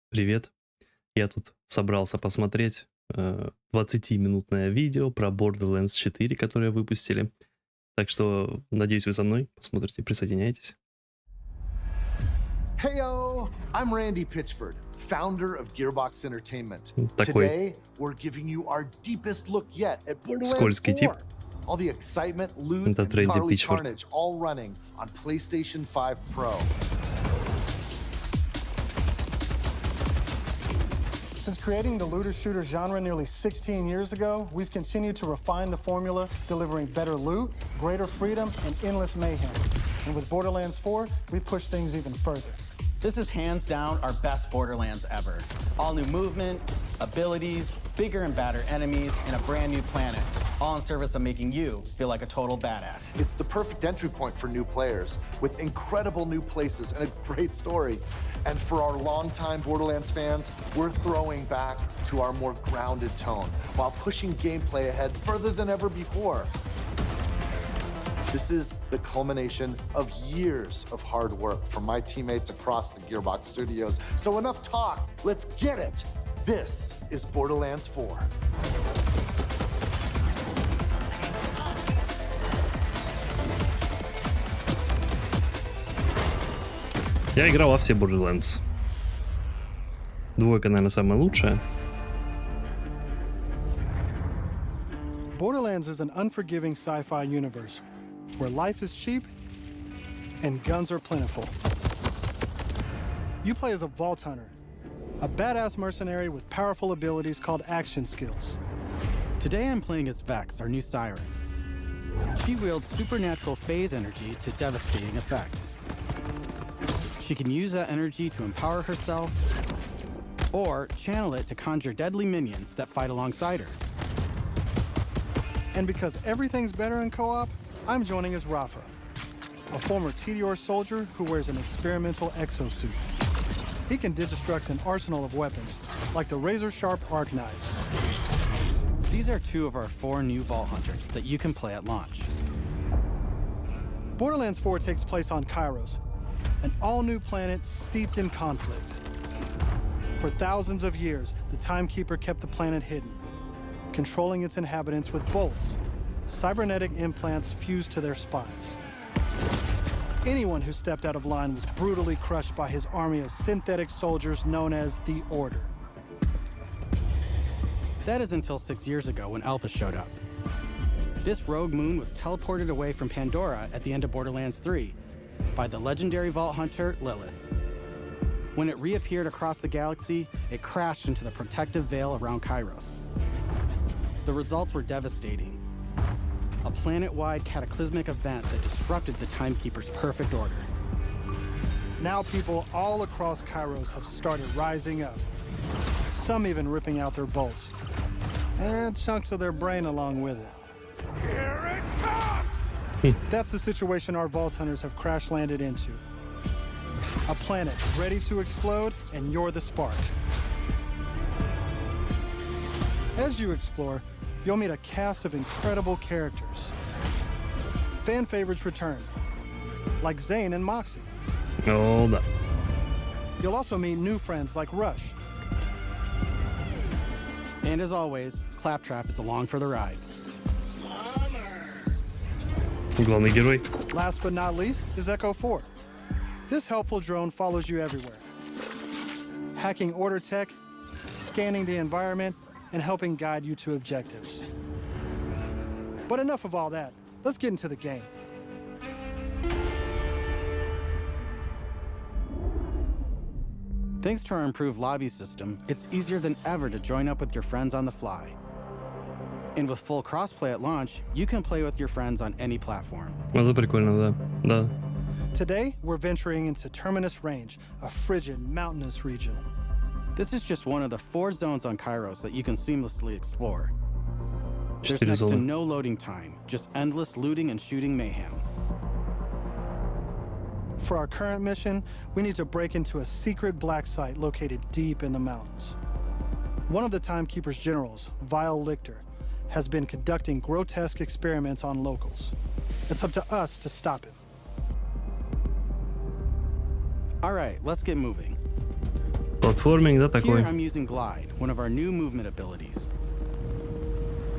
Привет. Я тут собрался посмотреть 20-минутное видео про Borderlands 4, которое выпустили. Так что, надеюсь, вы со мной посмотрите, присоединяйтесь. Heyo, I'm Randy Pitchford, founder of Gearbox Entertainment. Такой Today, we're giving you our deepest look yet at Borderlands скользкий тип. 4. All the excitement, loot, Это and Randy gnarly Pitchford. carnage all running on PlayStation 5 Pro. Since creating the looter-shooter genre nearly 16 years ago, we've continued to refine the formula, delivering better loot, greater freedom, and endless mayhem. And with Borderlands 4, we've pushed things even further. This is hands down our best Borderlands ever. All new movement, abilities, bigger and badder enemies, and a brand new planet. All in service of making you feel like a total badass. It's the perfect entry point for new players, with incredible new places and a great story. And for our longtime Borderlands fans, we're throwing back to our more grounded tone, while pushing gameplay ahead further than ever before. This is the culmination of years of hard work from my teammates across the Gearbox studios. So enough talk, let's get it. This is Borderlands 4. Я играл во все Borderlands. Двойка, наверное, самая лучшая. Borderlands is an unforgiving sci-fi universe where life is cheap and guns are plentiful. You play as a vault hunter, a badass mercenary with powerful abilities called action skills. Today I'm playing as Vex, our new siren. She wields supernatural phase energy to devastating effect. She can use that energy to empower herself, or channel it to conjure deadly minions that fight alongside her. And because everything's better in co-op, I'm joining as Rafa, a former TDR soldier who wears an experimental exosuit. He can digistruct an arsenal of weapons, like the razor-sharp arc knives. These are two of our 4 new Vault Hunters that you can play at launch. Borderlands 4 takes place on Kairos, an all-new planet steeped in conflict. For thousands of years, the Timekeeper kept the planet hidden, controlling its inhabitants with bolts, cybernetic implants fused to their spines. Anyone who stepped out of line was brutally crushed by his army of synthetic soldiers known as the Order. That is until 6 years ago when Elpis showed up. This rogue moon was teleported away from Pandora at the end of Borderlands 3 by the legendary Vault Hunter, Lilith. When it reappeared across the galaxy, it crashed into the protective veil around Kairos. The results were devastating. A planet-wide cataclysmic event that disrupted the Timekeeper's perfect order. Now people all across Kairos have started rising up, some even ripping out their bolts, and chunks of their brain along with it. Here it comes! That's the situation our Vault Hunters have crash-landed into. A planet ready to explode, and you're the spark. As you explore, you'll meet a cast of incredible characters. Fan favorites return, like Zane and Moxie. Hold up. You'll also meet new friends like Rush. And as always, Claptrap is along for the ride. Главный герой. Last but not least is Echo 4. This helpful drone follows you everywhere, hacking order tech, scanning the environment, and helping guide you to objectives. But enough of all that. Let's get into the game. Thanks to our improved lobby system, it's easier than ever to join up with your friends on the fly. And with full crossplay at launch, you can play with your friends on any platform. Это прикольно, да. Да. Today, we're venturing into Terminus Range, a frigid, mountainous region. This is just one of the 4 zones on Kairos that you can seamlessly explore. There's 4 next to зоны. no loading time, just endless looting and shooting mayhem. For our current mission, we need to break into a secret black site located deep in the mountains. One of the Timekeeper's generals, Vile Lichter, has been conducting grotesque experiments on locals. It's up to us to stop him. All right, let's get moving. Платформинг, да, Here такой? I'm using Glide, one of our new movement abilities.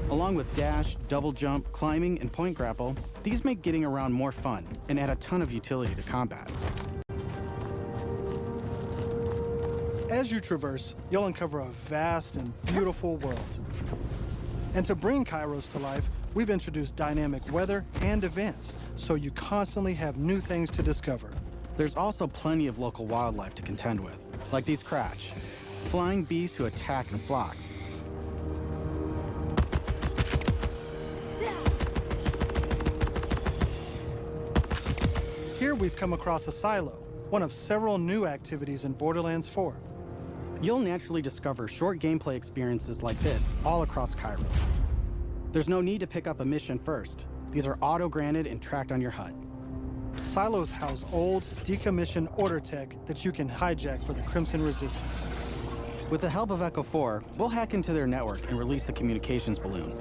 Along with dash, double jump, climbing, and point grapple, these make getting around more fun and add a ton of utility to combat. As you traverse, you'll uncover a vast and beautiful world. And to bring Kairos to life, we've introduced dynamic weather and events, so you constantly have new things to discover. There's also plenty of local wildlife to contend with, like these Kratch, flying beasts who attack in flocks. Here we've come across a silo, one of several new activities in Borderlands 4. You'll naturally discover short gameplay experiences like this all across Kairos. There's no need to pick up a mission first. These are auto-granted and tracked on your HUD. Silos house old, decommissioned order tech that you can hijack for the Crimson Resistance. With the help of Echo 4, we'll hack into their network and release the communications balloon.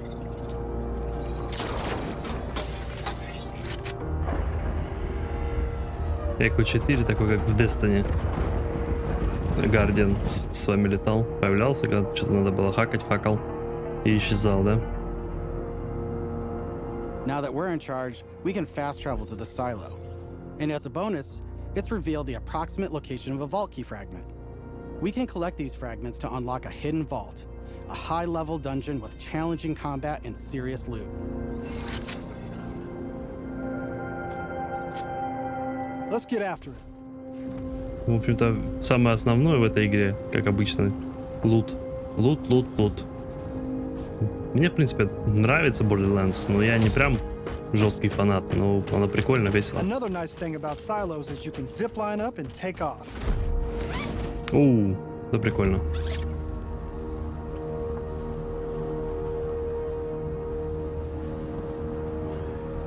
Эко 4, такой как в Destiny. Гардиан с вами летал, появлялся, когда что-то надо было хакать, хакал и исчезал, да? Now that we're in charge, we can fast travel to the silo. And as a bonus, it's revealed the approximate location of a vault key fragment. We can collect these fragments to unlock a hidden vault, a high-level dungeon with challenging combat and serious loot. Let's get after it. В общем-то, самое основное в этой игре, как обычно, лут. Лут, лут, лут. Мне, в принципе, нравится Borderlands, но я не прям жесткий фанат, но она прикольно, весело. Another nice thing about silos is you can zip line up and take off. Да прикольно.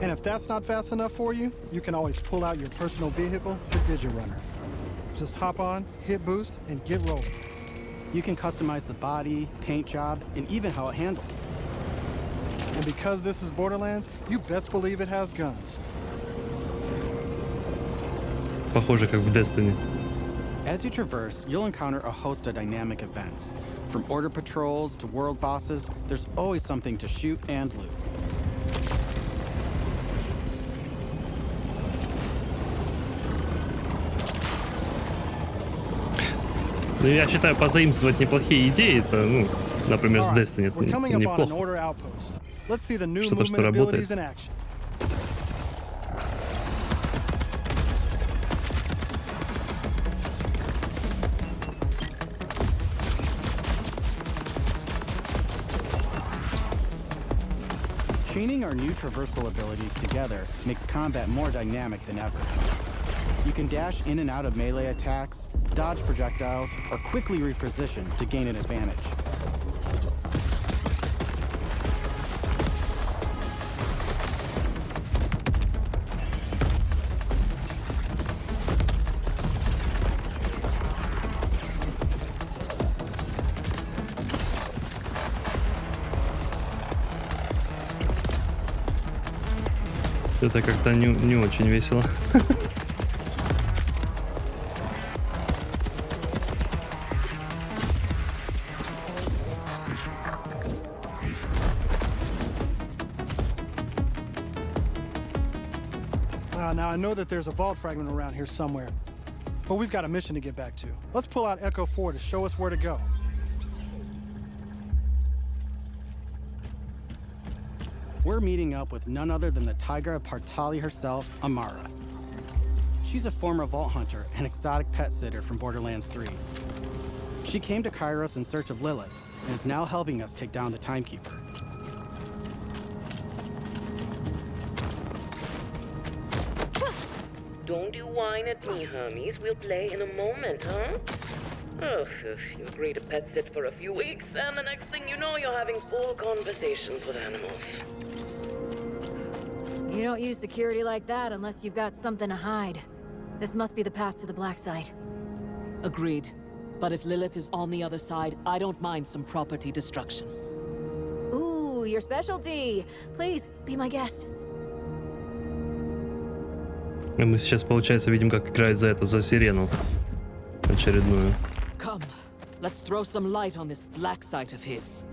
And if that's not fast enough for you, you can always pull out your personal vehicle, the Digirunner. Just hop on, hit boost, and get rolling. You can customize the body, paint job, and even how it handles. And because this is Borderlands, you best believe it has guns. Похоже, как в Destiny. As you traverse, you'll encounter a host of dynamic events. From order patrols to world bosses, there's always something to shoot and loot. Ну, я считаю, позаимствовать неплохие идеи, это, ну, например, с Destiny, это We're coming up on an неплохо. order outpost. Let's see the new Что-то, что movement работает. abilities in action. Chaining our new traversal abilities together makes combat more dynamic than ever. You can dash in and out of melee attacks, dodge projectiles, or quickly reposition to gain an advantage. Это как-то не очень весело. Now I know that there's a vault fragment around here somewhere, but we've got a mission to get back to. Let's pull out Echo 4 to show us where to go. We're meeting up with none other than the Tigra Partali herself, Amara. She's a former vault hunter and exotic pet sitter from Borderlands 3. She came to Kairos in search of Lilith and is now helping us take down the Timekeeper. Don't you whine at me, homies. We'll play in a moment, huh? Ugh, you agree to pet sit for a few weeks, and the next thing you know, you're having full conversations with animals. You don't use security like that unless you've got something to hide. This must be the path to the black side. Agreed. But if Lilith is on the other side, I don't mind some property destruction. Ooh, your specialty. Please, be my guest. И мы сейчас, получается, видим, как играют за эту, за сирену очередную. Come, let's throw some light on this black site of his.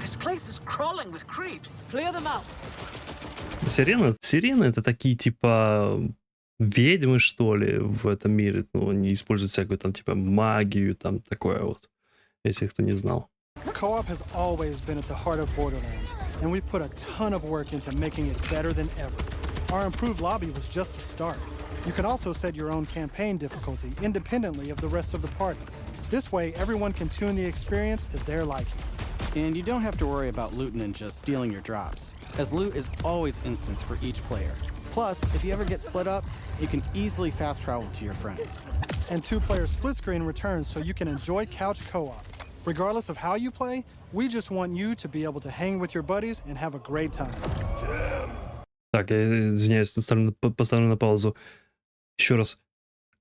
This place is crawling with creeps. Clear them out. Сирены это такие типа ведьмы, что ли, в этом мире. Ну, они используют всякую там типа магию, там такое вот, если кто не знал. Co-op has always been at the heart of Borderlands, and we've put a ton of work into making it better than ever. Our improved lobby was just the start. You can also set your own campaign difficulty independently of the rest of the party. This way, everyone can tune the experience to their liking. And you don't have to worry about loot ninjas stealing your drops, as loot is always instanced for each player. Plus, if you ever get split up, you can easily fast travel to your friends. And two-player split screen returns so you can enjoy couch co-op. Regardless of how you play, we just want you to be able to hang with your buddies and have a great time. Так, я извиняюсь, поставлю на паузу. Еще раз.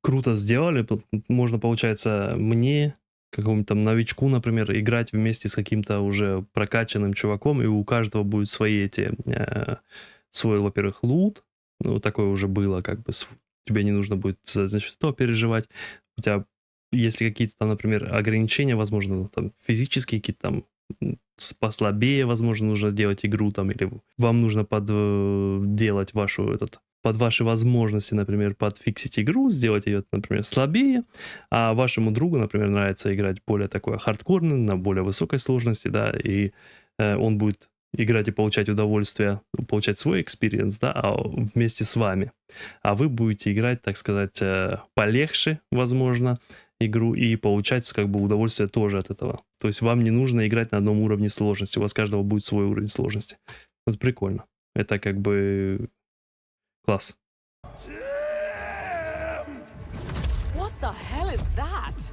Круто сделали. Можно, получается, мне, какому-то там новичку, например, играть вместе с каким-то уже прокачанным чуваком, и у каждого будет свои свой, во-первых, лут. Ну, такое уже было, как бы, тебе не нужно будет, значит, что переживать. У тебя, если какие-то там, например, ограничения, возможно, там, физические какие-то там, послабее, возможно, нужно делать игру там, или вам нужно делать под ваши возможности, например, подфиксить игру, сделать ее, например, слабее, а вашему другу, например, нравится играть более такое хардкорное, на более высокой сложности, да, и он будет играть и получать удовольствие, получать свой экспириенс, да, вместе с вами. А вы будете играть, так сказать, полегче, возможно, игру и получать как бы удовольствие тоже от этого. То есть вам не нужно играть на одном уровне сложности, у вас каждого будет свой уровень сложности. Вот прикольно. Это как бы класс. What the hell is that?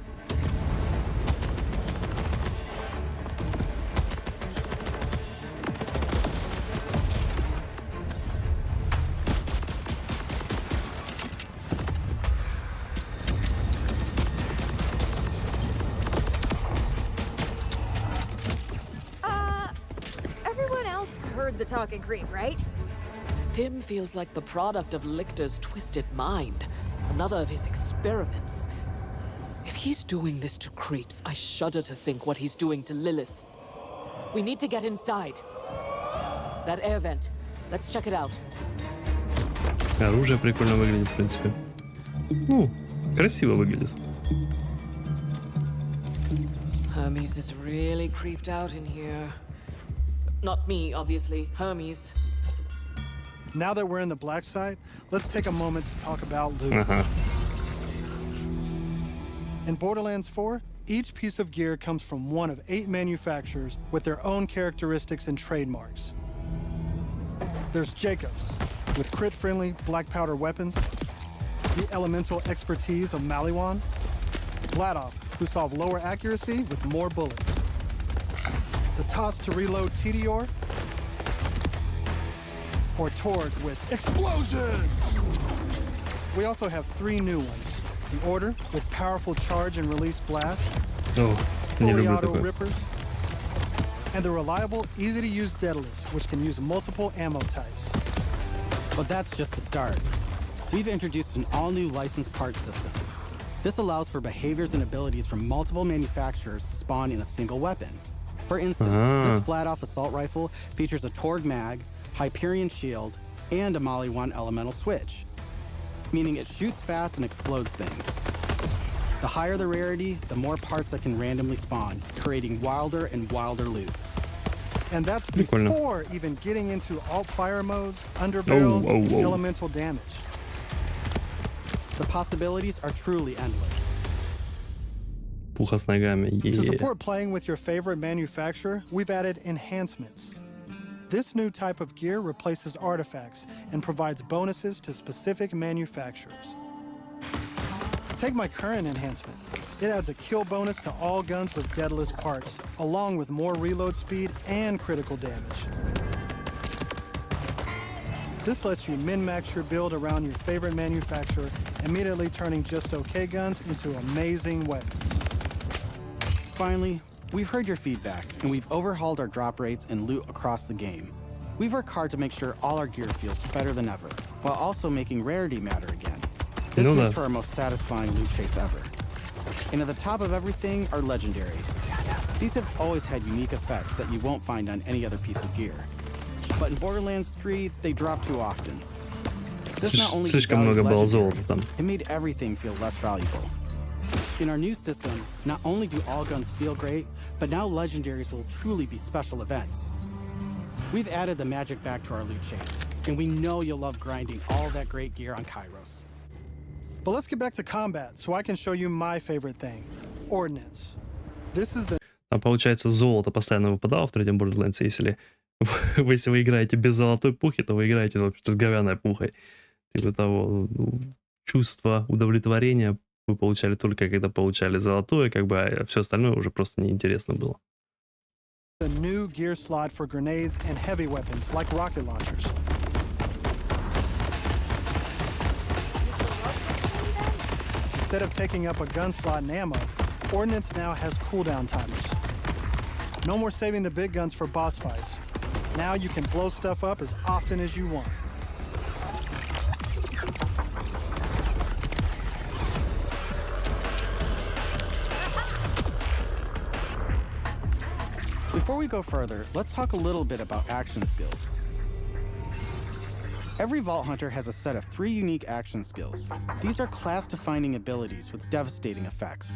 Everyone else heard the talking creep, right? Tim feels like the product of Lictor's twisted mind, another of his experiments. If he's doing this to creeps, I shudder to think what he's doing to Lilith. We need to get inside. That air vent. Let's check it out. Оружие прикольно выглядит, в принципе. Ну, красиво выглядит. Hermes is really creeped out in here. Not me, obviously. Hermes. Now that we're in the black site, let's take a moment to talk about loot. In Borderlands 4, each piece of gear comes from one of 8 manufacturers with their own characteristics and trademarks. There's Jacobs, with crit-friendly black powder weapons, the elemental expertise of Maliwan, Vladoff, who solve lower accuracy with more bullets, the toss to reload Tedior, or Torg with explosions! We also have 3 new ones. The Order with powerful charge and release blast, fully auto rippers, and the reliable, easy-to-use Daedalus, which can use multiple ammo types. But that's just the start. We've introduced an all-new licensed parts system. This allows for behaviors and abilities from multiple manufacturers to spawn in a single weapon. For instance, this flat-off assault rifle features a Torg mag, Hyperion shield, and a Maliwan elemental switch, meaning it shoots fast and explodes things. The higher the rarity, the more parts that can randomly spawn, creating wilder and wilder loot. And that's before even getting into alt-fire modes, underbarrels, and elemental damage. The possibilities are truly endless. Пуха с ногами. To support playing with your favorite manufacturer, we've added enhancements. This new type of gear replaces artifacts and provides bonuses to specific manufacturers. Take my current enhancement. It adds a kill bonus to all guns with Daedalus parts, along with more reload speed and critical damage. This lets you min-max your build around your favorite manufacturer, immediately turning just okay guns into amazing weapons. Finally, we've heard your feedback, and we've overhauled our drop rates and loot across the game. We've worked hard to make sure all our gear feels better than ever, while also making rarity matter again. This Ну makes да. for our most satisfying loot chase ever. And at the top of everything are legendaries. These have always had unique effects that you won't find on any other piece of gear. But in Borderlands 3, they drop too often. This not only Слишком много devalued было золота legendaries, там. it made everything feel less valuable. In our new system, not only do all guns feel great, but now legendaries will truly be special events. We've added the magic back to our loot chase, and we know you'll love grinding all that great gear on Kairos. But let's get back to combat so I can show you my favorite thing, ordnance. This is the Там, получается, золото постоянно выпадало в третьем Borderlands. Если вы играете без золотой пухи, то вы играете, в общем-то, с говяной пухой. Типа того, чувство удовлетворения вы получали только когда получали золотое, как бы, а все остальное уже просто неинтересно было. new gear slot for grenades and heavy weapons like rocket launchers. Instead of taking up a gun slot and ammo, Ordnance now has cooldown timers. No more saving the big guns for boss fights. Now you can blow stuff up as often as you want. Before we go further, let's talk a little bit about action skills. Every Vault Hunter has a set of 3 unique action skills. These are class-defining abilities with devastating effects.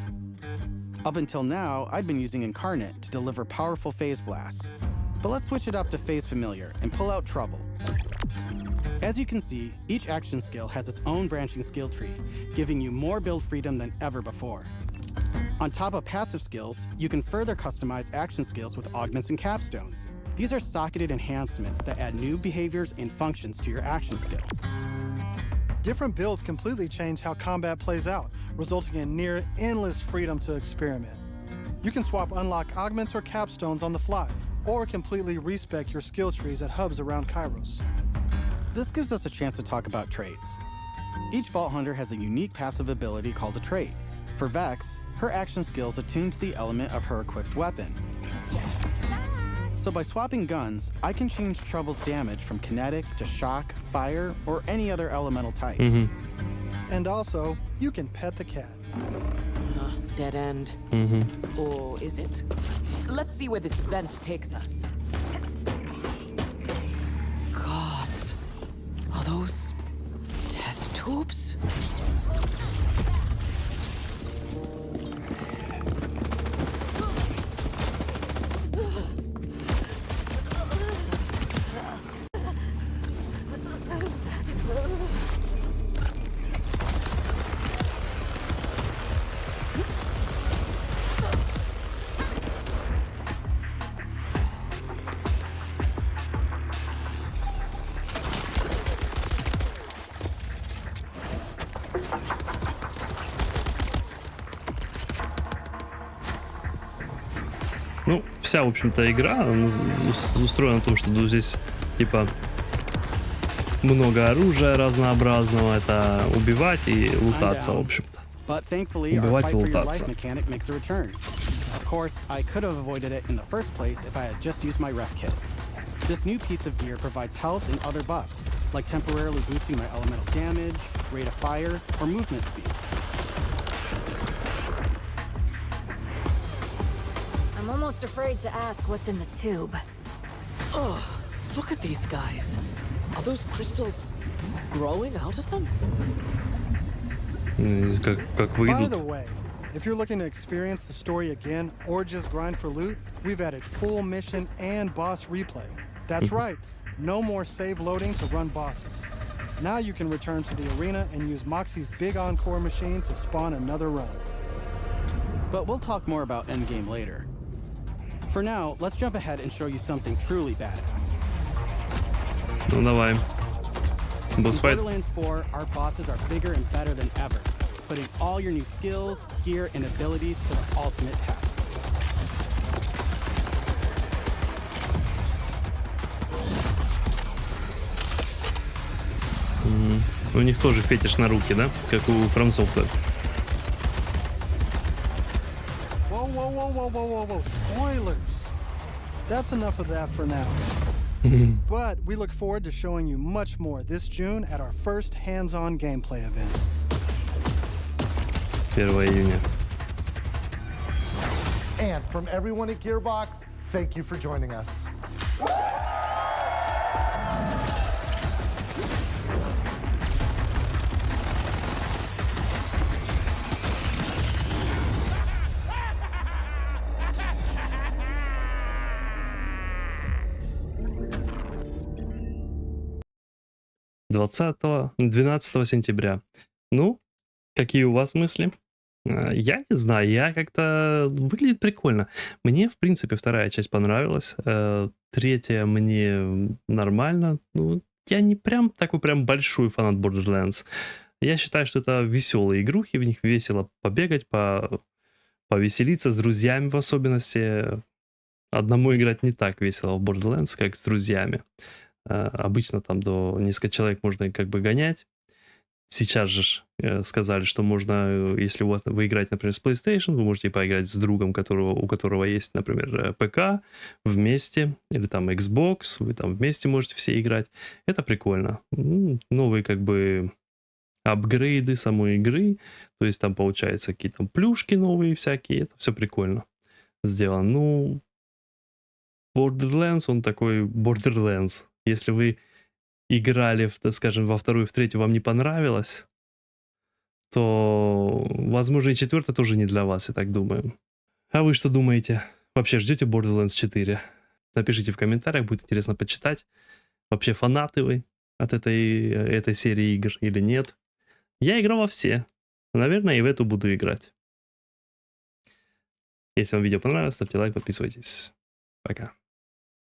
Up until now, I'd been using Incarnate to deliver powerful phase blasts. But let's switch it up to Phase Familiar and pull out Trouble. As you can see, each action skill has its own branching skill tree, giving you more build freedom than ever before. On top of passive skills, you can further customize action skills with augments and capstones. These are socketed enhancements that add new behaviors and functions to your action skill. Different builds completely change how combat plays out, resulting in near endless freedom to experiment. You can swap unlock augments or capstones on the fly, or completely respec your skill trees at hubs around Kairos. This gives us a chance to talk about traits. Each Vault Hunter has a unique passive ability called a trait. For Vex, her action skills attune to the element of her equipped weapon. So by swapping guns, I can change Trouble's damage from kinetic to shock, fire, or any other elemental type. And also, you can pet the cat. Dead end. Or is it? Let's see where this vent takes us. Gods. Are those test tubes? Ну, вся, в общем-то, игра устроена на том, что здесь, типа, много оружия разнообразного. Это убивать и лутаться, в общем-то. But thankfully, our Убивать fight и for your life лутаться. mechanic makes a return. Of course, I could have avoided it in the first place if I had just used my ref kit. This new piece of gear provides health and other buffs, like temporarily boosting my elemental damage, rate of fire, or movement speed. I'm almost afraid to ask what's in the tube. Oh, look at these guys. Are those crystals growing out of them? Как By выйдут. the way, if you're looking to experience the story again or just grind for loot, we've added full mission and boss replay. That's right, no more save loading to run bosses. Now you can return to the arena and use Moxie's big encore machine to spawn another run. But we'll talk more about endgame later. For now, let's jump ahead and show you something truly badass. Ну, давай. In Босс-файт. Borderlands 4, our bosses are bigger and better than ever, putting all your new skills, gear, and abilities to the ultimate test. У них тоже фетиш на руки, да? Как у французов. Whoa, whoa, whoa, whoa, whoa, whoa, whoa. Spoilers. That's enough of that for now. But we look forward to showing you much more this June at our first hands-on gameplay event. 1 июня. And from everyone at Gearbox, thank you for joining us. Двадцатого, 12 сентября. Ну, какие у вас мысли? Я не знаю, я как-то... Выглядит прикольно. Мне, в принципе, вторая часть понравилась. Третья мне нормально. Ну, я не прям такой прям большой фанат Borderlands. Я считаю, что это веселые игрухи, в них весело побегать, повеселиться с друзьями в особенности. Одному играть не так весело в Borderlands, как с друзьями. Обычно там до нескольких человек можно как бы гонять. Сейчас же сказали, что можно, если вы играете, например, с PlayStation, вы можете поиграть с другом, у которого есть, например, ПК вместе, или там Xbox, вы там вместе можете все играть. Это прикольно. Новые как бы апгрейды самой игры, то есть там получается какие-то плюшки новые всякие, это все прикольно сделано. Ну, Borderlands, он такой Borderlands. Если вы играли, скажем, во вторую, в третью, вам не понравилось, то, возможно, и четвертая тоже не для вас, я так думаю. А вы что думаете? Вообще ждете Borderlands 4? Напишите в комментариях, будет интересно почитать. Вообще фанаты вы от этой серии игр или нет? Я играл во все. Наверное, и в эту буду играть. Если вам видео понравилось, ставьте лайк, подписывайтесь. Пока.